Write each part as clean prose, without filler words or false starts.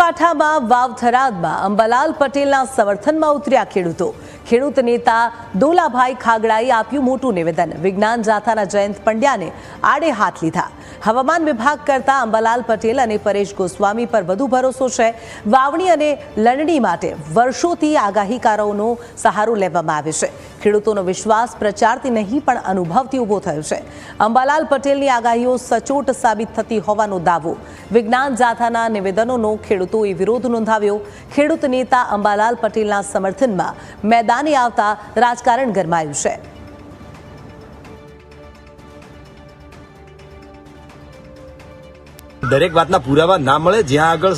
બનાસકાંઠામાં વાવથરાદમાં અંબાલાલ પટેલના સમર્થનમાં ઉતર્યા ખેડૂતો। ખેડૂત નેતા દોલાભાઈ ખાગડાએ આપ્યું મોટું નિવેદન। વિજ્ઞાન જાથાના જયંત પંડ્યાને આડે હાથ લીધા। હવામાન વિભાગ કરતા અંબાલાલ પટેલ અને પરેશ ગોસ્વામી પર વધુ ભરોસો છે। વાવણી અને લણણી માટે વર્ષોથી આગાહીકારોનો સહારો લેવામાં આવે છે। ખેડૂતોનો વિશ્વાસ પ્રચારથી નહીં પણ અનુભવથી ઊભો થયો છે। અંબાલાલ પટેલની આગાહીઓ સચોટ સાબિત થતી હોવાનો દાવો। વિજ્ઞાન જાથાના નિવેદનોનો ખેડૂતોએ વિરોધ નોંધાવ્યો। ખેડૂત નેતા અંબાલાલ પટેલના સમર્થનમાં મેદાને આવતા રાજકારણ ગરમાયું છે। દરેક વાતના પુરાવા ના મળે, જ્યાં આગળ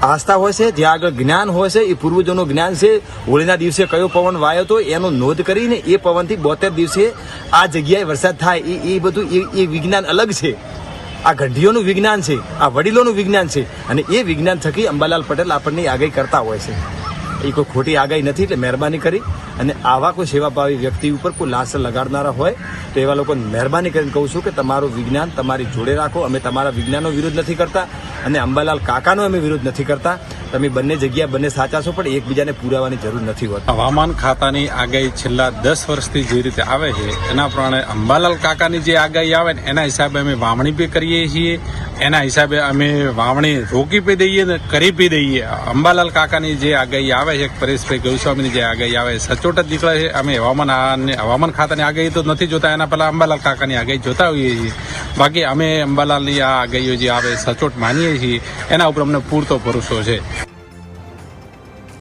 આસ્થા હોય છે, જ્યાં આગળ જ્ઞાન હોય છે, એ પૂર્વજોનું જ્ઞાન છે। હોળીના દિવસે કયો પવન વાયો તો એનો નોંધ કરીને એ પવનથી 72 દિવસે આ જગ્યાએ વરસાદ થાય એ બધું એ વિજ્ઞાન અલગ છે। આ ગઢીઓનું વિજ્ઞાન છે, આ વડીલોનું વિજ્ઞાન છે, અને એ વિજ્ઞાન થકી અંબાલાલ પટેલ આપણને આગાહી કરતા હોય છે। એ કોઈ ખોટી આગાહી નથી। એટલે મહેરબાની કરી અને આવા કોઈ સેવાભાવી વ્યક્તિ ઉપર કોઈ લાશ લગાડનારા હોય તો એવા લોકોને મહેરબાની કરીને કહું છું કે તમારું વિજ્ઞાન તમારી જોડે રાખો। અમે તમારા વિજ્ઞાનનો વિરોધ નથી કરતા અને અંબાલાલ કાકાનો અમે વિરોધ નથી કરતા। તમે બંને જગ્યા બંને સાચા છો, પણ એકબીજાને પુરાવાની જરૂર નથી હોતી। હવામાન ખાતાની આગાહી છેલ્લા 10 વર્ષથી જે રીતે આવે છે એના પ્રમાણે અંબાલાલ કાકાની જે આગાહી આવે ને એના હિસાબે અમે વાવણી બી કરીએ છીએ। એના હિસાબે અમે વાવણી રોકી પી દઈએ ને કરી પી દઈએ। અંબાલાલ કાકાની જે આગાહી આવે છે, પરેશભાઈ ગોસ્વામીની જે આગાહી આવે સચોટ જ નીકળે છે। અમે હવામાન ખાતાની આગાહી તો નથી જોતા, એના પહેલા અંબાલાલ કાકાની આગાહી જોતા હોઈએ છીએ। બાકી અમે અંબાલાલની આ આગાહીઓ જે આવે સચોટ માનીએ છીએ, એના ઉપર અમને પૂરતો ભરોસો છે।